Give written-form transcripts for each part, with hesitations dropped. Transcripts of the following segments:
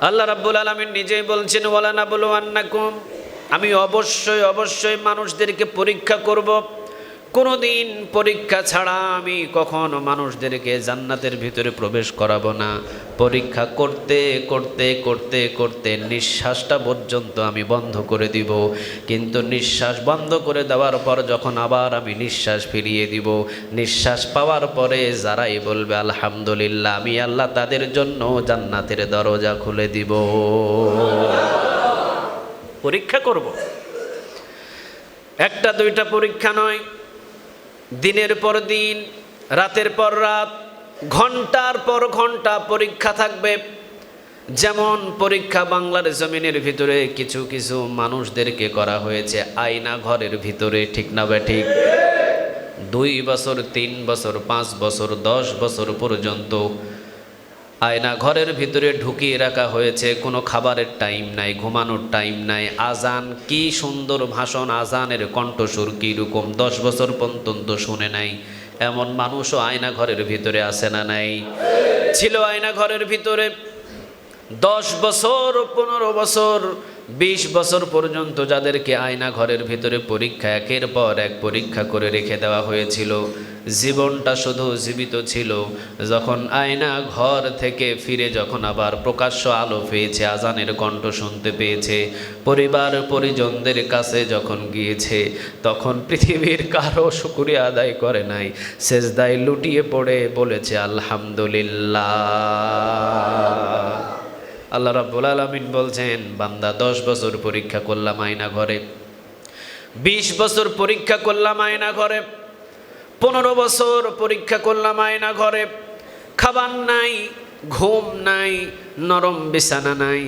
আল্লাহ রাব্বুল আলামিন নিজেই বলছেন ওয়ালা নাবলুওয়ান্নাকুম, আমি অবশ্যই অবশ্যই মানুষদেরকে পরীক্ষা করব। কোনোদিন পরীক্ষা ছাড়া আমি কখনো মানুষদেরকে জান্নাতের ভিতরে প্রবেশ করাবো না। পরীক্ষা করতে করতে করতে করতে নিঃশ্বাসটা পর্যন্ত আমি বন্ধ করে দিব, কিন্তু নিঃশ্বাস বন্ধ করে দেওয়ার পর যখন আবার আমি নিঃশ্বাস ফিরিয়ে দিব, নিঃশ্বাস পাওয়ার পরে যারাই বলবে আলহামদুলিল্লাহ, আমি আল্লাহ তাদের জন্য জান্নাতের দরজা খুলে দিব। পরীক্ষা করব, একটা দুইটা পরীক্ষা নয়, দিনের পর দিন, রাতের পর রাত, ঘন্টার পর ঘন্টা পরীক্ষা থাকবে। যেমন পরীক্ষা বাংলার জমিনের ভিতরে কিছু কিছু মানুষদেরকে করা হয়েছে আয়না ঘরের ভিতরে, ঠিক না ঠিক? 2 বছর 3 বছর 5 বছর 10 বছর পর্যন্ত আয়না ঘরের ভিতরে ঢুকিয়ে রাখা হয়েছে। কোনো খাবারের টাইম নাই, ঘুমানোর টাইম নাই। আজান, কি সুন্দর ভাষণ, আজানের কণ্ঠস্বর কীরকম 10 বছর পর্যন্ত শুনে নাই এমন মানুষও আয়না ঘরের ভিতরে আছে না নাই? ছিল আয়না ঘরের ভিতরে 10 বছর 15 বছর 20 বছর পর্যন্ত যাদেরকে আয়না ঘরের ভিতরে পরীক্ষা, একের পর এক পরীক্ষা করে রেখে দেওয়া হয়েছিল। জীবনটা শুধু জীবিত ছিল। যখন আয়না ঘর থেকে ফিরে যখন আবার প্রকাশ্য আলো পেয়েছে, আজানের কণ্ঠ শুনতে পেয়েছে, পরিবার পরিজনদের কাছে যখন গিয়েছে, তখন পৃথিবীর কারো শুকরিয়া আদায় করে নাই, সেজদায় লুটিয়ে পড়ে বলেছে আলহামদুলিল্লাহ। আল্লাহ রাব্বুল আলামিন বলছেন, বান্দা 10 বছর পরীক্ষা করলাম আয়না ঘরে, 20 বছর পরীক্ষা করলাম আয়না ঘরে, 15 বছর পরীক্ষা করলাম আয়না ঘরে। খাবার নাই, ঘুম নাই, নরম বিছানা নাই,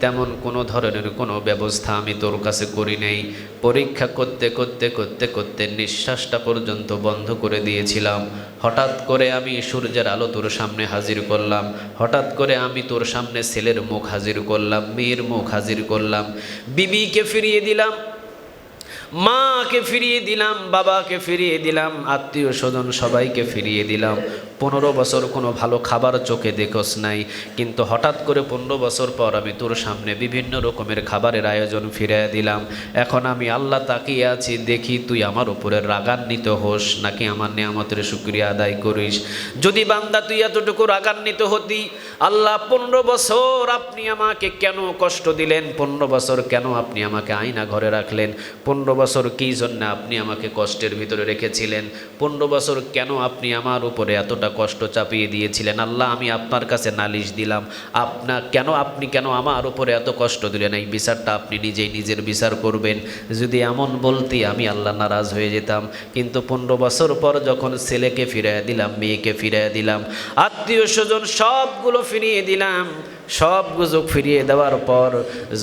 তেমন কোনো ধরনের কোনো ব্যবস্থা আমি তোর কাছে করি নাই। পরীক্ষা করতে করতে করতে করতে নিঃশ্বাসটা পর্যন্ত বন্ধ করে দিয়েছিলাম। হঠাৎ করে আমি সূর্যের আলো তোর সামনে হাজির করলাম, হঠাৎ করে আমি তোর সামনে ছেলের মুখ হাজির করলাম, মেয়ের মুখ হাজির করলাম, বিবিকে ফিরিয়ে দিলাম, মাকে ফিরিয়ে দিলাম, বাবাকে ফিরিয়ে দিলাম, আত্মীয় স্বজন সবাইকে ফিরিয়ে দিলাম। 15 বছর কোনো ভালো খাবার চোখে দেখোস নাই, কিন্তু হঠাৎ করে 15 বছর পর আমি তোর সামনে বিভিন্ন রকমের খাবারের আয়োজন ফিরিয়ে দিলাম। এখন আমি আল্লাহ তাকিয়ে আছি, দেখি তুই আমার উপরে রাগান্বিত হোস নাকি আমার নেয়ামতের শুকরিয়া আদায় করিস। যদি বান্দা তুই এতটুকু রাগান্বিত হতি, আল্লাহ 15 বছর আপনি আমাকে কেন কষ্ট দিলেন, 15 বছর কেন আপনি আমাকে আয়না ঘরে রাখলেন, 15 বছর কী জন্য আপনি আমাকে কষ্টের ভিতরে রেখেছিলেন, 15 বছর কেন আপনি আমার উপরে এতটা কষ্ট চাপিয়ে দিয়েছিলেন। আল্লাহ, আমি আপনার কাছে নালিশ দিলাম, আপনি কেন আমার উপরে এত কষ্ট দিলেন, এই বিচারটা আপনি নিজেই নিজের বিচার করবেন। যদি এমন বলতি আমি আল্লাহ নারাজ হয়ে যেতাম। কিন্তু 15 বছর পর যখন ছেলেকে ফিরিয়ে দিলাম, মেয়েকে ফিরিয়ে দিলাম, আত্মীয় স্বজন সবগুলো ফিরিয়ে দিলাম, সব গুজব ফিরিয়ে দেওয়ার পর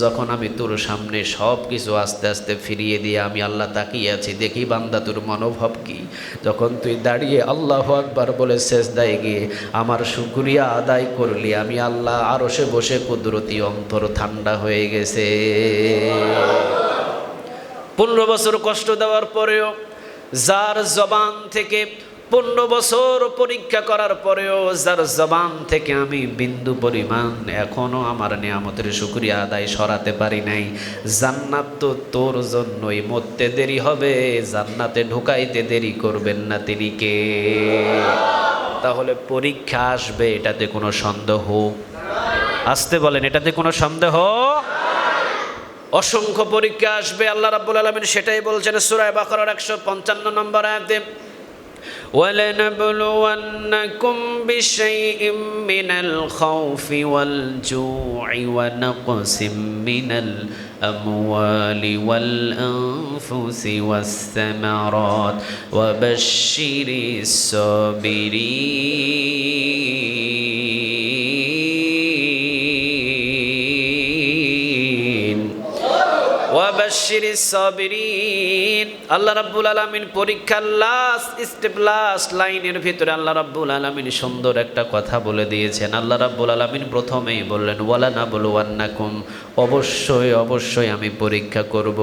যখন আমি তোর সামনে সব কিছু আস্তে আস্তে ফিরিয়ে দিয়ে আমি আল্লাহ তাকিয়ে আছি, দেখি বান্দা তোর মনোভাব কি। যখন তুই দাঁড়িয়ে আল্লাহু আকবার বলে সেজদায় গিয়ে আমার শুকরিয়া আদায় করলি, আমি আল্লাহ আরশে বসে কুদরতি অন্তর ঠান্ডা হয়ে গেছে। 15 বছর কষ্ট দেওয়ার পরেও, যার জবান থেকে 15 বছর পরীক্ষা করার পরেও যার জবান থেকে আমি বিন্দু পরিমাণ এখনো আমার নিয়ামতের শুকরিয়া আদায় সরাতে পারি নাই, জান্নাত তো তোর জন্যই, মরতে দেরি হবে, জান্নাতে ঢুকাইতে দেরি করবেন না তিনি কে? তাহলে পরীক্ষা আসবে, এটাতে কোনো সন্দেহ? আসতে বলেন, এটাতে কোনো সন্দেহ? অসংখ্য পরীক্ষা আসবে। আল্লাহ রাব্বুল আলামিন সেটাই বলছেন সূরা বাকারার 155 নম্বর আয়াতে, وَلَنَبْلُوَنَّكُمْ بِشَيْءٍ مِّنَ الْخَوْفِ وَالْجُوعِ وَنَقْصٍ مِّنَ الْأَمْوَالِ وَالْأَنفُسِ وَالثَّمَرَاتِ وَبَشِّرِ الصابرين। আল্লাহ রাব্বুল আলামিন পরীক্ষার লাস্ট স্টেপ, লাস্ট লাইনের ভিতরে আল্লাহ রাব্বুল আলামিন সুন্দর একটা কথা বলে দিয়েছেন। আল্লাহ রাব্বুল আলামিন প্রথমেই বললেন ওয়ালা নাবলুওয়ান্নাকুম, অবশ্যই অবশ্যই আমি পরীক্ষা করব।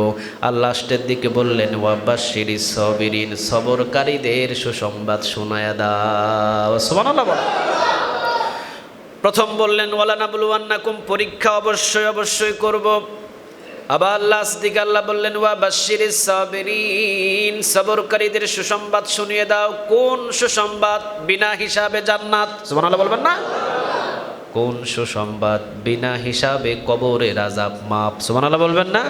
আর লাস্টের দিকে বললেন ওয়াবাশশিরিস সাবিরিন, সবরকারীদের সুসংবাদ শোনায়া দাও। সুবহানাল্লাহ। প্রথম বললেন ওয়ালানাবলুওয়ান্নাকুম, পরীক্ষা অবশ্যই অবশ্যই করব। আবার লাস্ট দিকে আল্লাহ বললেন ওয়া বাশশিরিস সাবিরিন, সবরকারীদের সুসংবাদ শুনিয়ে দাও। কোন সুসংবাদ? বিনা হিসাবে জান্নাত। সুবহানাল্লাহ বলবেন না? কোন সুসংবাদ? বিনা হিসাবে কবরের আযাব মাপ। সুবহানাল্লাহ বলবেন না?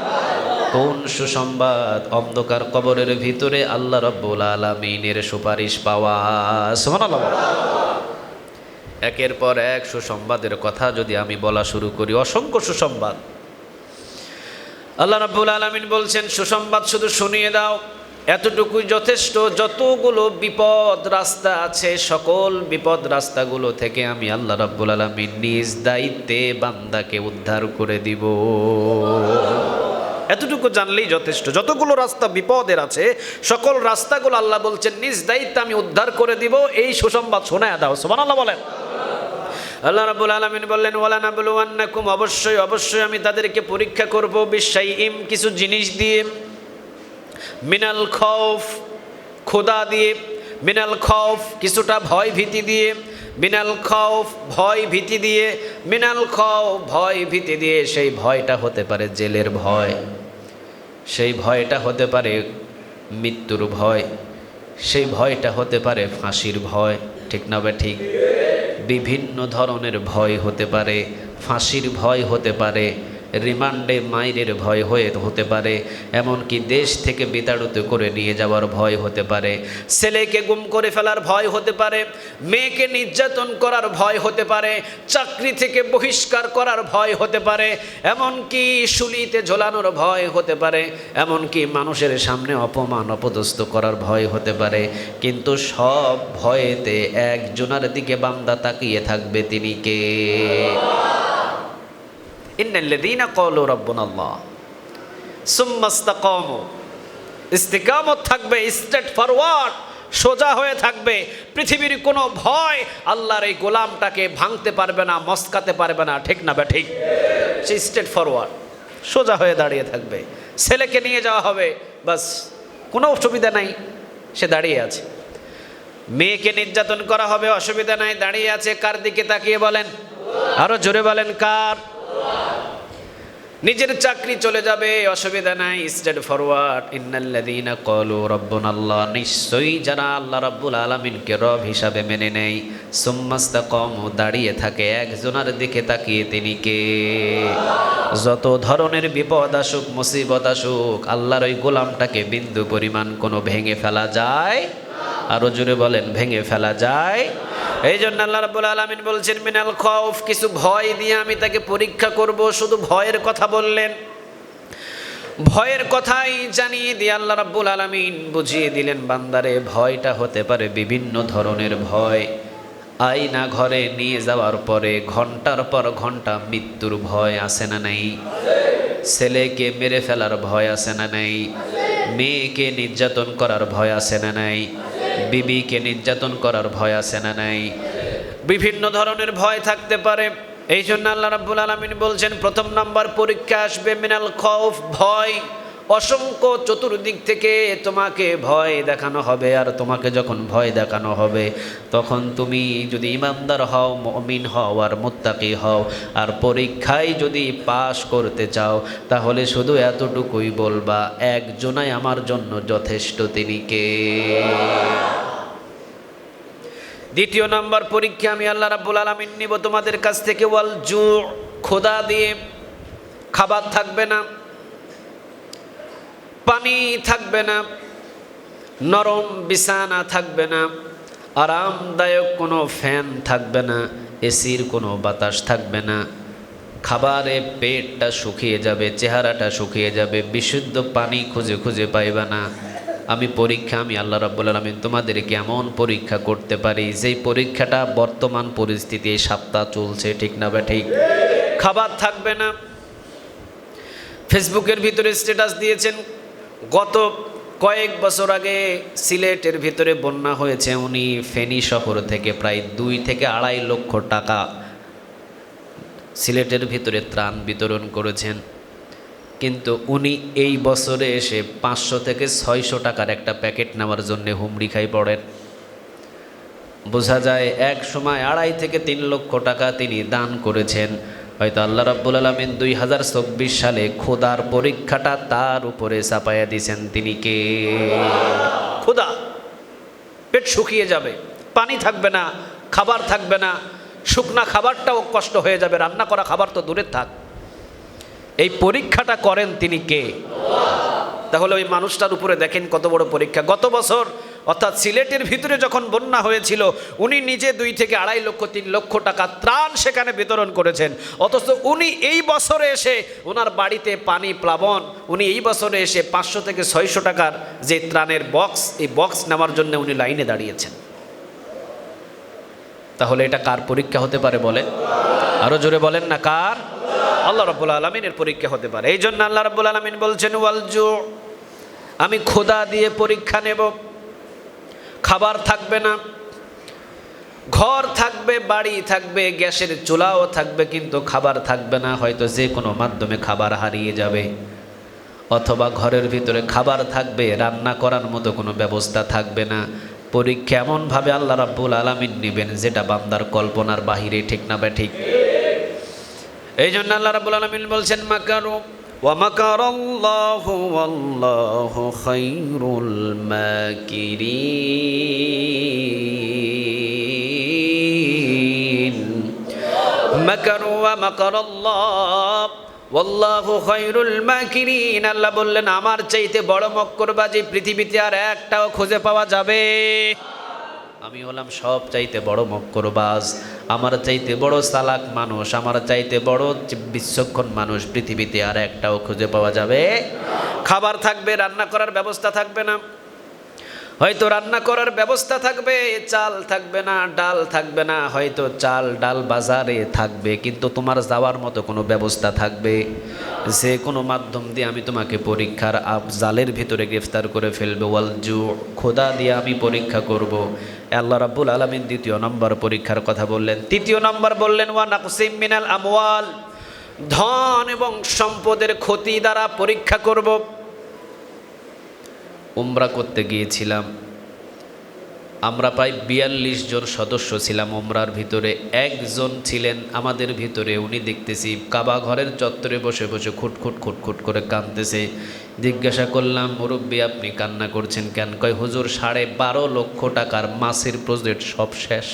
কোন সুসংবাদ? অন্ধকার কবরের ভিতরে আল্লাহ রাব্বুল আলামিনের সুপারিশ পাওয়া। সুবহানাল্লাহ। একের পর এক সুসংবাদের কথা যদি আমি বলা শুরু করি, অসংখ্য সুসংবাদ। আল্লাহ রাব্বুল আলামিন বলছেন সুসংবাদ শুধু শুনিয়ে দাও, এতটুকুই যথেষ্ট। যতগুলো বিপদ রাস্তা আছে, সকল বিপদ রাস্তাগুলো থেকে আমি আল্লাহ রাব্বুল আলামিন নিজ দায়িত্বে বান্দাকে উদ্ধার করে দিব। এতটুকু জানলেই যথেষ্ট। যতগুলো রাস্তা বিপদের আছে, সকল রাস্তাগুলো আল্লাহ বলছেন নিজ দায়িত্বে আমি উদ্ধার করে দিব। এই সুসংবাদ শোনায়া দাও। সুবহানাল্লাহ বলেন। আল্লাহ রাব্বুল আলামিন বললেন ওয়ালানাবলুওয়ান্নাকুম, অবশ্যই অবশ্যই আমি তাদেরকে পরীক্ষা করব বিশাইইম, কিছু জিনিস দিয়ে। মিনাল খৌফ, খোদা দিয়ে। মিনাল খৌফ, কিছুটা ভয় ভীতি দিয়ে। মিনাল খৌফ, ভয় ভীতি দিয়ে। মিনাল খৌফ, ভয় ভীতি দিয়ে। সেই ভয়টা হতে পারে জেলের ভয়, সেই ভয়টা হতে পারে মৃত্যুর ভয়, সেই ভয়টা হতে পারে ফাঁসির ভয়। ঠিক না বে ঠিক? বিভিন্ন ধরনের ভয় হতে পারে। ফাঁসির ভয় হতে পারে, রিমান্ডে মাইরের ভয় হতে পারে, এমনকি দেশ থেকে বিতাড়িত করে নিয়ে যাওয়ার ভয় হতে পারে, ছেলেকে গুম করে ফেলার ভয় হতে পারে, মেয়েকে নির্যাতন করার ভয় হতে পারে, চাকরি থেকে বহিষ্কার করার ভয় হতে পারে, এমনকি শুলিতে ঝোলানোর ভয় হতে পারে, এমনকি মানুষের সামনে অপমান অপদস্থ করার ভয় হতে পারে। কিন্তু সব ভয়েতে একজনের দিকে বান্দা তাকিয়ে থাকবে, তিনি কে? ইন্নাল্লাযীনা ক্বালু রাব্বুনাল্লাহ সুম্মা ইসতাকামু, ইস্তিকামত থাকবে, স্ট্রেট ফরওয়ার্ড, সোজা হয়ে থাকবে। পৃথিবীর কোনো ভয় আল্লাহর এই গোলামটাকে ভাঙতে পারবে না, মস্কাতে পারবে না। ঠিক না ঠিক? সে স্ট্রেট ফরওয়ার্ড, সোজা হয়ে দাঁড়িয়ে থাকবে। ছেলেকে নিয়ে যাওয়া হবে, বাস কোনো অসুবিধা নাই, সে দাঁড়িয়ে আছে। মেয়েকে নির্যাতন করা হবে, অসুবিধা নাই, দাঁড়িয়ে আছে। কার দিকে তাকিয়ে বলেন? আরো জোরে বলেন, কার? নিজের চাকরি চলে যাবে, অসুবিধা নাই, স্ট্রেট ফরওয়ার্ড। ইন্নাল্লাযীনা ক্বালু রাব্বুনাল্লাহ, নিশ্চয়ই যারা আল্লাহ রাব্বুল আলামিনকে রব হিসাবে মেনে নেয়, সুম্মা ইসতাকামু, দাঁড়িয়ে থাকে একজনের দিকে তাকিয়ে, তিনি কে? যত ধরনের বিপদ আসুক, মুসিবত আসুক, আল্লাহর ওই গোলামটাকে বিন্দু পরিমাণ কোনো ভেঙে ফেলা যায়? আরো জোরে বলেন, ভেঙে ফেলা যায়? এই জন্য আল্লাহ রাব্বুল আলামিন বলছেন মিনাল খৌফ, কিছু ভয় দিয়ে আমি তাকে পরীক্ষা করব। শুধু ভয়ের কথা বললেন, ভয়ের কথাই জানিয়ে দিয়ে আল্লাহ রাব্বুল আলামিন বুঝিয়ে দিলেন বান্দারে, ভয়টা হতে পারে বিভিন্ন ধরনের ভয়। আয়না ঘরে নিয়ে যাওয়ার পরে ঘন্টার পর ঘন্টা মৃত্যুর ভয় আছে না নাই? ছেলেকে মেরে ফেলার ভয় আছে না নাই? মেয়েকে নির্যাতন করার ভয় আছে না নাই? বিবিকে নির্যাতন করার ভয় আছে না নাই? বিভিন্ন ধরনের ভয় থাকতে পারে। এই জন্য আল্লাহ রাব্বুল আলামিন বলছেন প্রথম নাম্বার পরীক্ষা আসবে মিনাল খৌফ, ভয়। অসংখ্য চতুর্দিক থেকে তোমাকে ভয় দেখানো হবে। আর তোমাকে যখন ভয় দেখানো হবে, তখন তুমি যদি ইমানদার হও, মুমিন হও আর মুত্তাকি হও, আর পরীক্ষায় যদি পাশ করতে চাও, তাহলে শুধু এতটুকুই বলবা, একজনাই আমার জন্য যথেষ্ট, তিনি কে? দ্বিতীয় নাম্বার পরীক্ষা আমি আল্লাহ রাব্বুল আলামিন নিব তোমাদের কাছ থেকে, ওয়াল জু, ক্ষুধা দিয়ে। খাবার থাকবে না, পানি থাকবে না, নরম বিছানা থাকবে না, আরামদায়ক কোনো ফ্যান থাকবে না, এসির কোনো বাতাস থাকবে না। খাবারে পেটটা শুকিয়ে যাবে, চেহারাটা শুকিয়ে যাবে, বিশুদ্ধ পানি খুঁজে খুঁজে পাইবে না। আমি আল্লাহ রাব্বুল আলামিন তোমাদেরকে এমন পরীক্ষা করতে পারি, যেই পরীক্ষাটা বর্তমান পরিস্থিতি এই সপ্তাহ চলছে। ঠিক না বা ঠিক? খাবার থাকবে না। ফেসবুকের ভিতরে স্ট্যাটাস দিয়েছেন, গত কয়েক বছর আগে সিলেটের ভিতরে বন্যা হয়েছে। উনি ফেনী শহর থেকে প্রায় 2 থেকে 2.5 লক্ষ টাকা সিলেটের ভিতরে ত্রাণ বিতরণ করেছেন। কিন্তু উনি এই বছরে এসে 500 থেকে 600 টাকার একটা প্যাকেট নেওয়ার জন্য হুমড়ি খাই পড়েন। বোঝা যায় এক সময় 2.5 থেকে 3 লক্ষ টাকা তিনি দান করেছেন। হয়তো আল্লাহ রাব্বুল আলামিন 2024 সালে খোদার পরীক্ষাটা তার উপরে চাপাইয়া দিয়েছেন। তিনি কে? খোদা। পেট শুকিয়ে যাবে, পানি থাকবে না, খাবার থাকবে না, শুকনা খাবারটাও কষ্ট হয়ে যাবে, রান্না করা খাবার তো দূরে থাক। এই পরীক্ষাটা করেন তিনি কে? তাহলে ওই মানুষটার উপরে দেখেন কত বড় পরীক্ষা। গত বছর অর্থাৎ সিলেটের ভিতরে যখন বন্যা হয়েছিল, উনি নিজে 2 থেকে 2.5 লক্ষ 3 লক্ষ টাকা ত্রাণ সেখানে বিতরণ করেছেন। অথচ উনি এই বছরে এসে ওনার বাড়িতে পানি প্লাবন, উনি এই বছরে এসে 500 থেকে 600 টাকার যে ত্রাণের বক্স, এই বক্স নেওয়ার জন্য উনি লাইনে দাঁড়িয়েছেন। তাহলে এটা কার পরীক্ষা হতে পারে বলেন? আরো জোরে বলেন না, কার? আল্লাহ রাব্বুল আলামিনের পরীক্ষা হতে পারে। এই জন্য আল্লাহ রাব্বুল আলামিন বলছেন ওয়ালজু, আমি খোদা দিয়ে পরীক্ষা নেব। খাবার থাকবে না, ঘর থাকবে, বাড়ি থাকবে, গ্যাসের চুলাও থাকবে, কিন্তু খাবার থাকবে না। হয়তো যে কোনো মাধ্যমে খাবার হারিয়ে যাবে, অথবা ঘরের ভিতরে খাবার থাকবে, রান্না করার মতো কোনো ব্যবস্থা থাকবে না। পরীক্ষা এমনভাবে আল্লাহ রাব্বুল আলামিন নেবেন যেটা বান্দার কল্পনার বাহিরে, ঠিক না বে ঠিক? এই জন্য আল্লাহ রাব্বুল আলামিন বলছেন মাকারু ওয়া মাকারাল্লাহু ওয়াল্লাহু খায়রুল মাকিরিন। মাকারু ওয়া মাকারাল্লাহ ওয়াল্লাহু খায়রুল মাকিরিন। আল্লাহ বললেন আমার চাইতে বড় মক্করবাজি পৃথিবীতে আর একটাও খুঁজে পাওয়া যাবে? আমি হলাম সব চাইতে বড় মক্করবাজ। আমার চাইতে বড় চালাক মানুষ, আমার চাইতে বড় বিচক্ষণ মানুষ পৃথিবীতে আর একটাও খুঁজে পাওয়া যাবে? খাবার থাকবে, রান্না করার ব্যবস্থা থাকবে না। হয়তো রান্না করার ব্যবস্থা থাকবে, চাল থাকবে না, ডাল থাকবে না। হয়তো চাল ডাল বাজারে থাকবে, কিন্তু তোমার যাওয়ার মতো কোনো ব্যবস্থা থাকবে? যে কোনো মাধ্যম দিয়ে আমি তোমাকে পরীক্ষার জালের ভিতরে গ্রেফতার করে ফেলবে। ওয়ালজু, খোদা দিয়ে আমি পরীক্ষা করব। আল্লাহ রাব্বুল আলামিন 2য় নম্বর পরীক্ষার কথা বললেন। 3য় নম্বর বললেন ওয়া নাকসিম মিনাল আমওয়াল, ধন এবং সম্পদের ক্ষতি দ্বারা পরীক্ষা করব। উমরা করতে গিয়েছিলাম, আমরা প্রায় 42 জন সদস্য ছিলাম উমরার ভিতরে। একজন ছিলেন আমাদের ভিতরে, উনি দেখতেছি কাবা ঘরের চত্বরে বসে বসে খুটখুট খুটখুট করে কাঁদতেছে। জিজ্ঞাসা করলাম, মুরব্বী আপনি কান্না করছেন কেন? কয় হুজুর 12.5 লক্ষ টাকার মাছের প্রজেক্ট সব শেষ।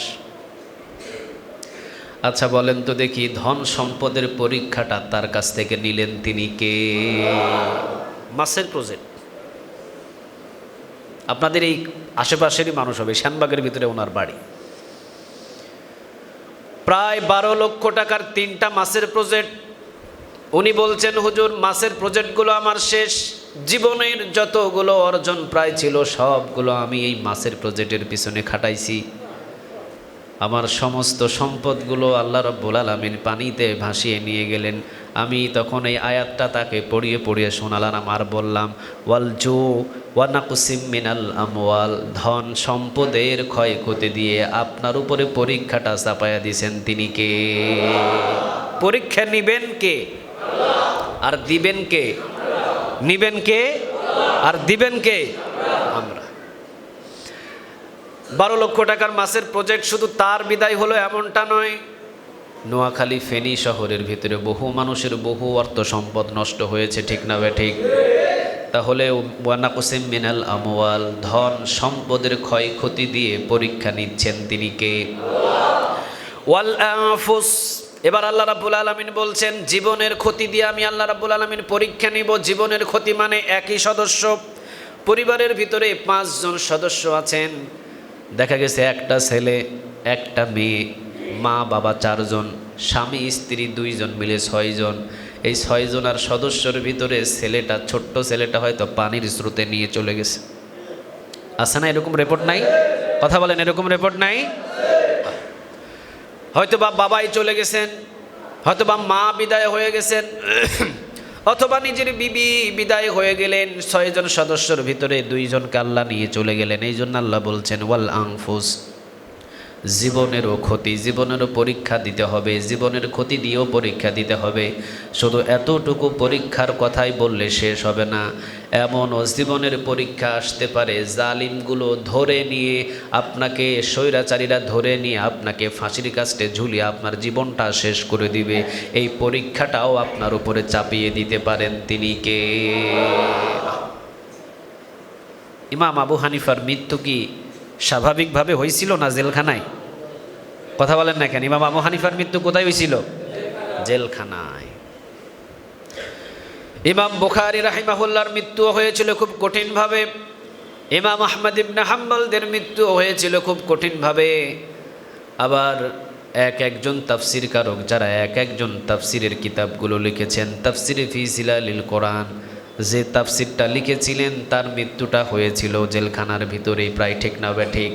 আচ্ছা বলেন তো দেখি, ধন সম্পদের পরীক্ষাটা তার কাছ থেকে নিলেন তিনি কে? মাছের প্রজেক্ট। আপনাদের এই আশেপাশেরই মানুষ হবে, শ্যানবাগের ভিতরে ওনার বাড়ি। প্রায় 12 লক্ষ টাকার 3টা মাছের প্রজেক্ট। উনি বলছেন হুজুর মাছের প্রজেক্টগুলো আমার শেষ, জীবনের যতগুলো অর্জন প্রায় ছিল সবগুলো আমি এই মাছের প্রজেক্টের পিছনে খাটাইছি। আমার সমস্ত সম্পদগুলো আল্লাহ রাব্বুল আলামিন পানিতে ভাসিয়ে নিয়ে গেলেন। আমি তখন এই আয়াতটা তাকে পড়িয়ে পড়িয়ে শোনালাম আর বললাম ওয়ালজু ওয়া নাকসিম মিনাল আমওয়াল, ধন সম্পদের ক্ষয়ক্ষতি দিয়ে আপনার উপরে পরীক্ষাটা চাপায়া দিয়েছেন তিনি কে? পরীক্ষা নিবেন কে আর দিবেন কে? নিবেন কে আর দিবেন কে? আমরা। 12 লক্ষ টাকার মাছের প্রজেক্ট শুধু তার বিদায় হলো এমনটা নয়, নোয়াখালী ফেনী শহরের ভিতরে বহু মানুষের বহু অর্থ সম্পদ নষ্ট হয়েছে, ঠিক না বে ঠিক? তাহলে ওয়া নাকসিম মিনাল আমওয়াল, ধন সম্পদের ক্ষয়ক্ষতি দিয়ে পরীক্ষা নিচ্ছেন তিনি কে? ওয়াল আনফুস। এবার আল্লাহ রাব্বুল আলামিন বলছেন জীবনের ক্ষতি দিয়ে আমি আল্লাহ রাব্বুল আলামিন পরীক্ষা নিব। জীবনের ক্ষতি মানে একই সদস্য, পরিবারের ভিতরে 5 জন সদস্য আছেন, দেখা গেছে একটা ছেলে একটা মেয়ে, মা বাবা 4 জন, স্বামী স্ত্রী 2 জন মিলে 6 জন। এই 6 জনার সদস্যর ভিতরে ছেলেটা, ছোট্ট ছেলেটা হয়তো পানির স্রোতে নিয়ে চলে গেছে। আছে না এরকম রিপোর্ট? নাই? কথা বলেন, এরকম রিপোর্ট নাই? হয়তো বা বাবাই চলে গেছেন, হয়তো বা মা বিদায় হয়ে গেছেন, অথবা নিজের বিবি বিদায় হয়ে গেলেন। 6 জন সদস্যর ভিতরে 2 জনকে আল্লাহ নিয়ে চলে গেলেন। এই জন্য আল্লাহ বলছেন ওয়াল আনফুস, জীবনেরও ক্ষতি, জীবনেরও পরীক্ষা দিতে হবে, জীবনের ক্ষতি দিয়েও পরীক্ষা দিতে হবে। শুধু এতটুকু পরীক্ষার কথাই বললে শেষ হবে না, এমনও জীবনের পরীক্ষা আসতে পারে জালিমগুলো ধরে নিয়ে আপনাকে, স্বৈরাচারীরা ধরে নিয়ে আপনাকে ফাঁসির কাস্টে ঝুলিয়ে আপনার জীবনটা শেষ করে দিবে। এই পরীক্ষাটাও আপনার উপরে চাপিয়ে দিতে পারেন তিনি কে? ইমাম আবু হানিফার মৃত্যু কি স্বাভাবিকভাবে হয়েছিল না জেলখানায়? কথা বলেন না কেন? ইমাম আবু হানিফার মৃত্যু কোথায় হয়েছিল? জেলখানায়। ইমাম বুখারী রাহিমাহুল্লাহর মৃত্যু হয়েছিল খুব কঠিনভাবে। ইমাম আহমদ ইবনে হাম্বলদের মৃত্যু হয়েছিল খুব কঠিনভাবে। আবার একজন তাফসির কারক, যারা একজন তাফসিরের কিতাবগুলো লিখেছেন, তাফসিরে ফি জিলালিল কোরআন, যে তাফসিরটা লিখেছিলেন তার মৃত্যুটা হয়েছিল জেলখানার ভিতরেই, প্রায় ঠিক না ঠিক?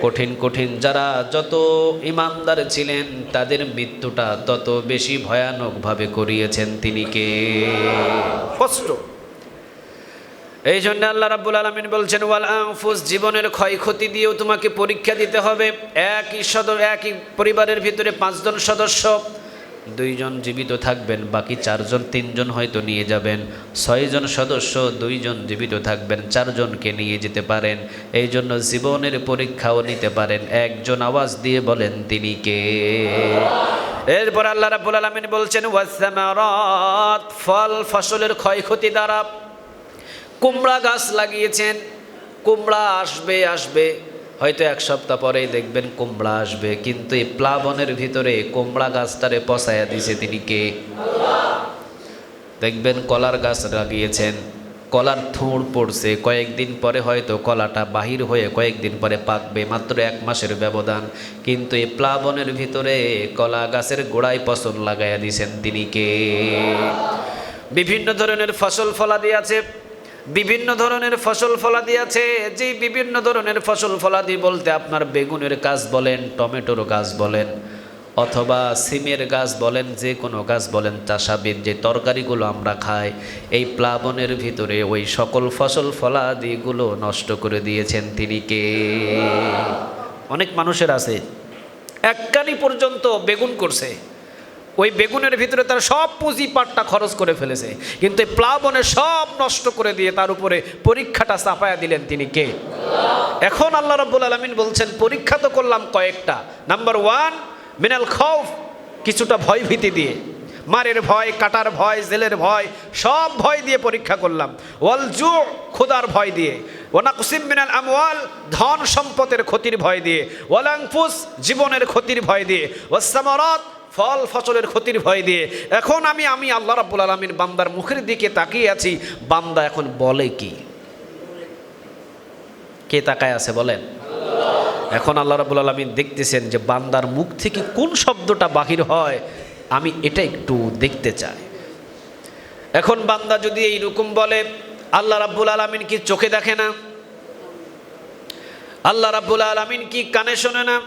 কঠিন কঠিন যারা যত ইমানদার ছিলেন তাদের মৃত্যুটা তত বেশি ভয়ানকভাবে করিয়েছেন তিনি কে? কষ্ট। এই জন্য আল্লাহ রাব্বুল আলামিন বলছেন ওয়াল আনফুস, জীবনের ক্ষয়ক্ষতি দিয়েও তোমাকে পরীক্ষা দিতে হবে। একই পরিবারের ভিতরে 5 জন সদস্য, 2 জন জীবিত থাকবেন, বাকি 4 জন, 3 জন হয়তো নিয়ে যাবেন। 6 জন সদস্য, 2 জন জীবিত থাকবেন, 4 জনকে নিয়ে যেতে পারেন। এই জন্য জীবনের পরীক্ষাও নিতে পারেন। একজন আওয়াজ দিয়ে বলেন তিনি কে? এরপর আল্লাহ রাব্বুল আলামিন বলছেন ওয়াসসামারাত, ফল ফসলের ক্ষয়ক্ষতি দ্বারা। কুমড়া গাছ লাগিয়েছেন, কুমড়া আসবে, হয়তো 1 সপ্তাহ পরেই দেখবেন কুমড়া আসবে, কিন্তু এই প্লাবনের ভিতরে কুমড়া গাছটারে পচায়া দিছে তিনি কে? দেখবেন কলার গাছ লাগিয়েছেন, কলার থুঁড় পড়ছে, কয়েকদিন পরে হয়তো কলাটা বাহির হয়ে কয়েকদিন পরে পাকবে, মাত্র 1 মাসের ব্যবধান, কিন্তু এই প্লাবনের ভিতরে কলা গাছের গোড়ায় পচন লাগাইয়া দিছেন তিনি কে? বিভিন্ন ধরনের ফসল ফলাদি আছে, বিভিন্ন ধরনের ফসল ফলাদি আছে, যে বিভিন্ন ধরনের ফসল ফলাদি বলতে আপনার বেগুনের গাছ বলেন, টমেটোর গাছ বলেন, অথবা সিমের গাছ বলেন, যে কোনো গাছ বলেন, চাষাবিদ যে তরকারিগুলো আমরা খাই, এই প্লাবনের ভিতরে ওই সকল ফসল ফলাদিগুলো নষ্ট করে দিয়েছেন তিনি কে? অনেক মানুষের আছে এককানি পর্যন্ত বেগুন করছে, ওই বেগুনের ভিতরে তার সব পুঁজিপাটটা খরচ করে ফেলেছে, কিন্তু এই প্লাবনে সব নষ্ট করে দিয়ে তার উপরে পরীক্ষাটা চাপায়া দিলেন তিনি কে? এখন আল্লাহ রাব্বুল আলামিন বলছেন পরীক্ষা তো করলাম কয়েকটা। নাম্বার 1 মিনাল খাউফ, কিছুটা ভয় ভীতি দিয়ে, মারের ভয়, কাটার ভয়, জেলের ভয়, সব ভয় দিয়ে পরীক্ষা করলাম। ওয়াল জু, ক্ষুধার ভয় দিয়ে। ওয়া নাকসিম মিনাল আমওয়াল, ধন সম্পদের ক্ষতির ভয় দিয়ে। ওয়াল আনফুস, জীবনের ক্ষতির ভয় দিয়ে। ওয়াস সামারাত, ফল ফসলের ক্ষতির ভয় দিয়ে। এখন আমি আল্লাহ রাব্বুল আলামিন বান্দার মুখের দিকে তাকিয়ে আছি, বান্দা এখন বলে কি? কে তাকায় আছে বলেন? এখন আল্লাহ রাব্বুল আলামিন দেখতেছেন যে বান্দার মুখ থেকে কোন শব্দটা বাহির হয়, আমি এটা একটু দেখতে চাই। এখন বান্দা যদি এইরকম বলে, আল্লাহ রাব্বুল আলামিন কি চোখে দেখে না? আল্লাহ রাব্বুল আলামিন কি কানে শোনে না?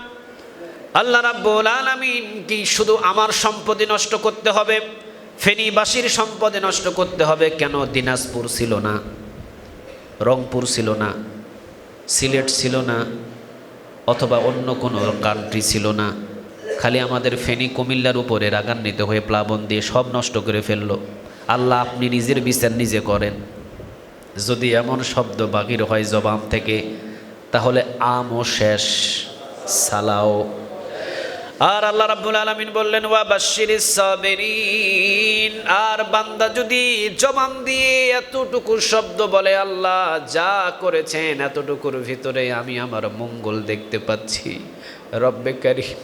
আল্লাহ রাব্বুল আলামিন কি শুধু আমার সম্পত্তি নষ্ট করতে হবে, ফেনীবাসীর সম্পদে নষ্ট করতে হবে? কেন দিনাজপুর ছিল না, রংপুর ছিল না, সিলেট ছিল না, অথবা অন্য কোনো কান্ট্রি ছিল না? খালি আমাদের ফেনী কুমিল্লার উপরে রাগান্বিত হয়ে প্লাবন দিয়ে সব নষ্ট করে ফেললো। আল্লাহ আপনি নিজের বিচার নিজে করেন। যদি এমন শব্দ বাহির হয় জবান থেকে, তাহলে আমও শেষ, সালাও। আর আল্লাহ রাব্বুল আলামিন বললেন ওয়া বাশশিরিস সাবিরিন, আর বান্দা যদি জবান দিয়ে এতটুকু শব্দ বলে, আল্লাহ যা করেছেন এতটুকুর ভিতরে আমি আমার মঙ্গল দেখতে পাচ্ছি, রব্বে কারীম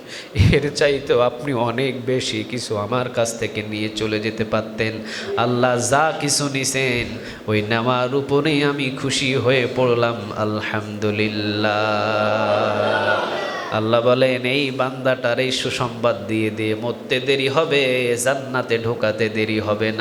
এর চাইতেও আপনি অনেক বেশি কিছু আমার কাছ থেকে নিয়ে চলে যেতে পারতেন। আল্লাহ যা কিছু নিছেন ওই নেওয়ার উপরেই আমি খুশি হয়ে পড়লাম, আলহামদুলিল্লাহ। আল্লাহ বলেন এই বান্দাটার এই সুসংবাদ দিয়ে দিয়ে মরতে দেরি হবে, জান্নাতে ঢোকাতে দেরি হবে না।